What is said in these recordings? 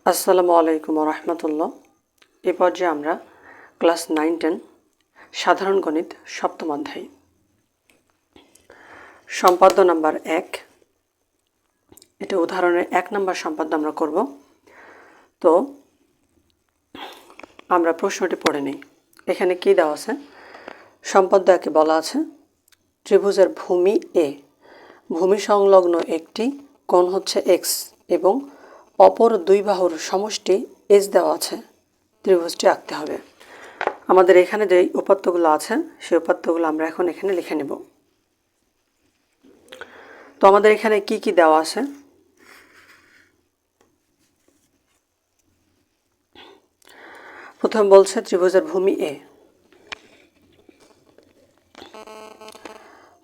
আসসালামু আলাইকুম রহমতুল্লাহ। এ পর্যায়ে আমরা ক্লাস 9-10 সাধারণ গণিত সপ্তম অধ্যায় সম্পাদ্য নাম্বার 1, এটা উদাহরণের 1 নম্বর সম্পাদ্য আমরা করব। তো আমরা প্রশ্নটি পড়ে নিই। এখানে কি দেওয়া আছে? সম্পাদ্য একে বলা আছে ত্রিভুজের ভূমি এ, ভূমি সংলগ্ন একটি কোণ হচ্ছে এক্স এবং অপর দুই বাহুর সমষ্টি এস দেওয়া আছে, ত্রিভুজটি আঁকতে হবে। আমাদের এখানে যে উপাত্তগুলো আছে সেই উপাত্তগুলো আমরা এখন এখানে লিখে নেব। তো আমাদের এখানে কি কি দেওয়া আছে? প্রথম বলছে ত্রিভুজের ভূমি এ,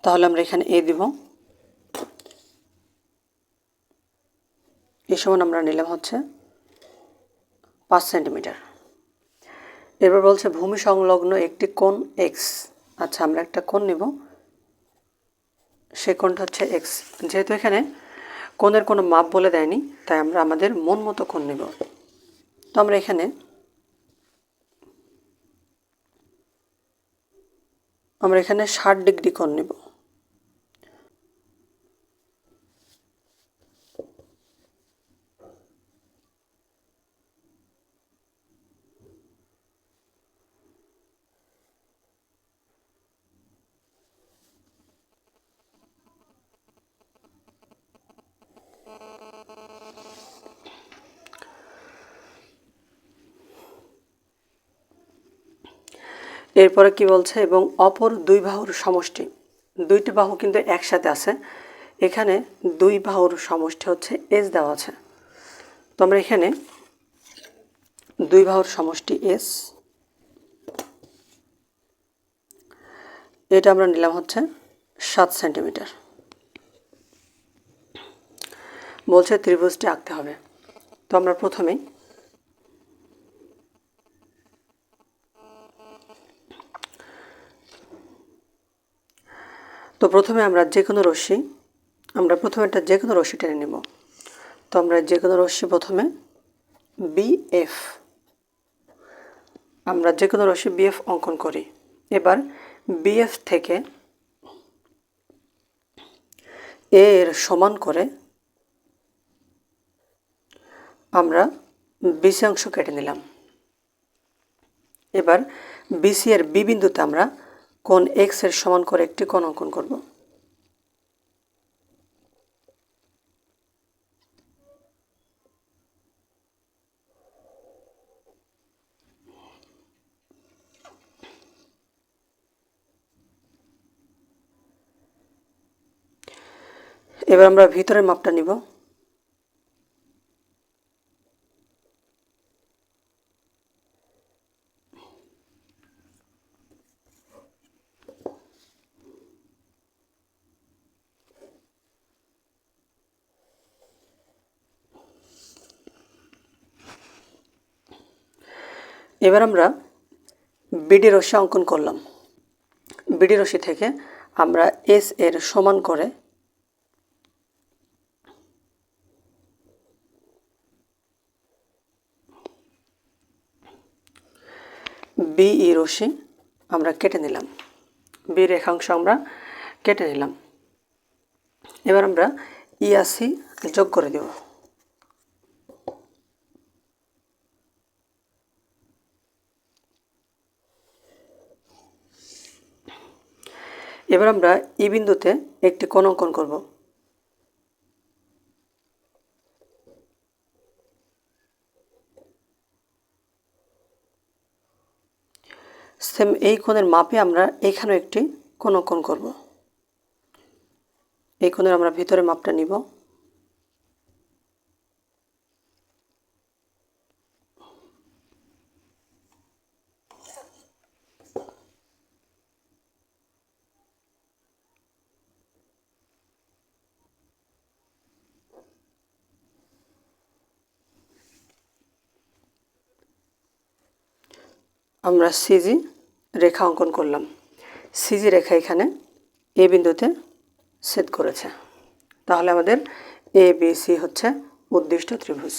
তাহলে আমরা এখানে এ দিব। এই সমান আমরা নিলাম হচ্ছে 5 সেন্টিমিটার। এরপর বলছে ভূমি সংলগ্ন একটি কোণ এক্স। আচ্ছা, আমরা একটা কোণ নিব, সে কোণটা হচ্ছে এক্স। যেহেতু এখানে কোণের কোনো মাপ বলে দেয়নি, তাই আমরা আমাদের মন মতো কোণ নেব। তো আমরা এখানে আমরা এখানে 60 ডিগ্রি কোণ নেব। এরপরে কি বলছে? এবং অপর দুই বাহুর সমষ্টি। দুইটি বাহু কিন্তু একসাথে আছে, এখানে দুই বাহুর সমষ্টি হচ্ছে এস দেওয়া আছে। তো আমরা এখানে দুই বাহুর সমষ্টি এস, এটা আমরা নিলাম হচ্ছে 7 সেন্টিমিটার। বলছে ত্রিভুজটি আঁকতে হবে। তো আমরা প্রথমেই আমরা যে কোনো রশ্মি, আমরা প্রথমে একটা যে কোনো রশ্মি টেনে নেব। তো আমরা যে কোনো রশ্মি প্রথমে বিএফ, আমরা যে কোনো রশ্মি বিএফ অঙ্কন করি। এবার বিএফ থেকে এ এর সমান করে আমরা বিসি অংশ কেটে নিলাম। এবার বিসি এর বি বিন্দুতে আমরা কোণ এক্স এর সমান করে একটি কোণ অঙ্কন করব। এবার আমরা ভিতরের মাপটা নিব। এবার আমরা বিডি রশ্মি অঙ্কন করলাম। বিডি রশ্মি থেকে আমরা এস এর সমান করে বিই রশ্মি আমরা কেটে নিলাম, বি রেখাংশ আমরা কেটে নিলাম। এবার আমরা ইয়াসি যোগ করে দেব। এবার আমরা ই বিন্দুতে একটি কোণ অঙ্কন করব। সেম এই কোণের মাপে আমরা এখানেও একটি কোণ অঙ্কন করব। এই কোণের আমরা ভিতরে মাপটা নিব। আমরা সিজি রেখা অঙ্কন করলাম। সিজি রেখা এখানে এ বিন্দুতে ছেদ করেছে। তাহলে আমাদের এ বি সি হচ্ছে উদ্দিষ্ট ত্রিভুজ।